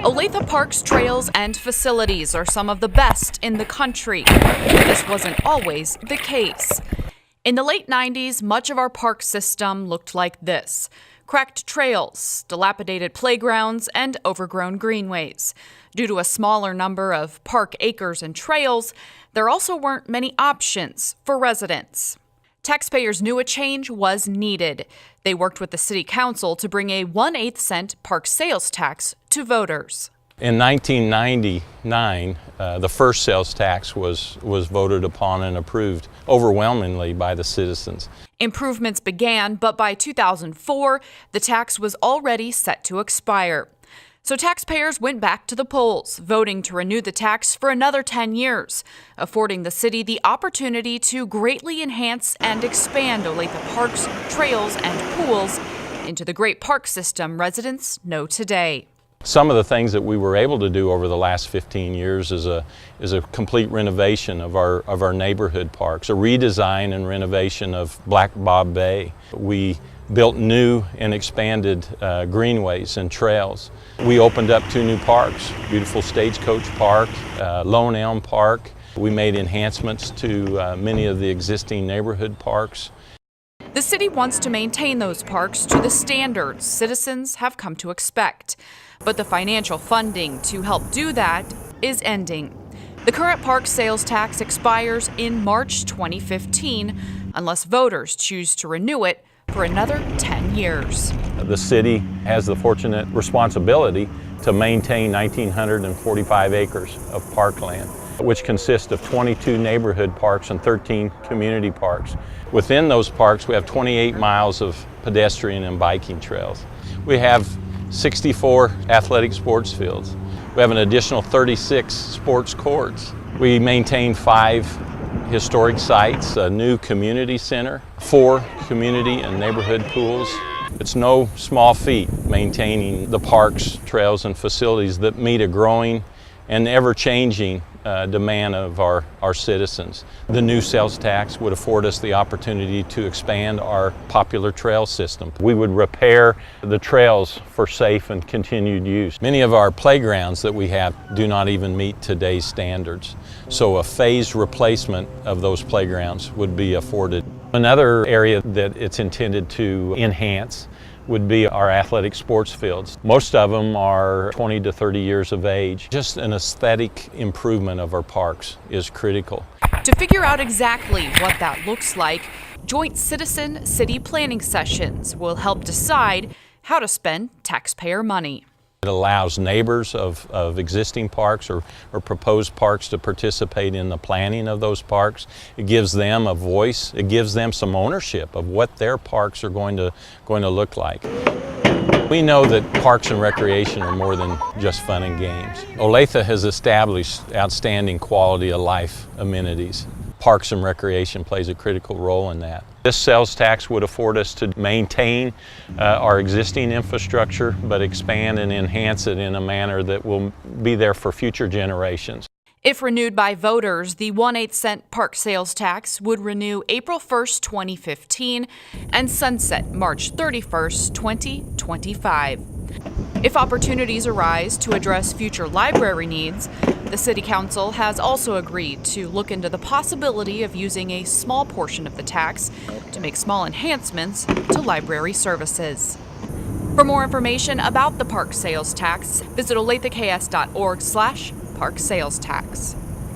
OlathesParks trails and facilities are some of the best in the country, but this wasn't always the case. In the late 90s, much of our park system looked like this: cracked trails, dilapidated playgrounds, and overgrown greenways. Due to a smaller number of park acres and trails, there also weren't many options for residents. Taxpayers knew a change was needed. They worked with the city council to bring a 1/8 cent park sales tax to voters. In 1999, the first sales tax was voted upon and approved overwhelmingly by the citizens. Improvements began, but by 2004, the tax was already set to expire. So taxpayers went back to the polls, voting to renew the tax for another 10 years, affording the city the opportunity to greatly enhance and expand OlathesParks, trails, and pools into the great park system residents know today. Some of the things that we were able to do over the last 15 years is a complete renovation of our neighborhood parks, a redesign and renovation of Black Bob Bay. We built new and expanded greenways and trails. We opened up 2 new parks, beautiful Stagecoach Park, Lone Elm Park. We made enhancements to many of the existing neighborhood parks. The city wants to maintain those parks to the standards citizens have come to expect. But the financial funding to help do that is ending. The current park sales tax expires in March 2015 unless voters choose to renew it for another 10 years. The city has the fortunate responsibility to maintain 1,945 acres of parkland, which consists of 22 neighborhood parks and 13 community parks. Within those parks, we have 28 miles of pedestrian and biking trails. We have 64 athletic sports fields. We have an additional 36 sports courts. We maintain 5 historic sites, a new community center, 4 community and neighborhood pools. It's no small feat maintaining the parks, trails, and facilities that meet a growing and ever-changing demand of our citizens. The new sales tax would afford us the opportunity to expand our popular trail system. We would repair the trails for safe and continued use. Many of our playgrounds that we have do not even meet today's standards, so a phased replacement of those playgrounds would be afforded. Another area that it's intended to enhance would be our athletic sports fields. Most of them are 20 to 30 years of age. Just an aesthetic improvement of our parks is critical. To figure out exactly what that looks like, joint citizen-city planning sessions will help decide how to spend taxpayer money. It allows neighbors of existing parks or proposed parks to participate in the planning of those parks. It gives them a voice. It gives them some ownership of what their parks are going to look like. We know that parks and recreation are more than just fun and games. Olathe has established outstanding quality of life amenities. Parks and recreation plays a critical role in that. This sales tax would afford us to maintain our existing infrastructure, but expand and enhance it in a manner that will be there for future generations. If renewed by voters, the 1/8 cent park sales tax would renew April 1st, 2015 and sunset March 31st, 2025. If opportunities arise to address future library needs, the City Council has also agreed to look into the possibility of using a small portion of the tax to make small enhancements to library services. For more information about the park sales tax, visit olatheks.org/park sales tax.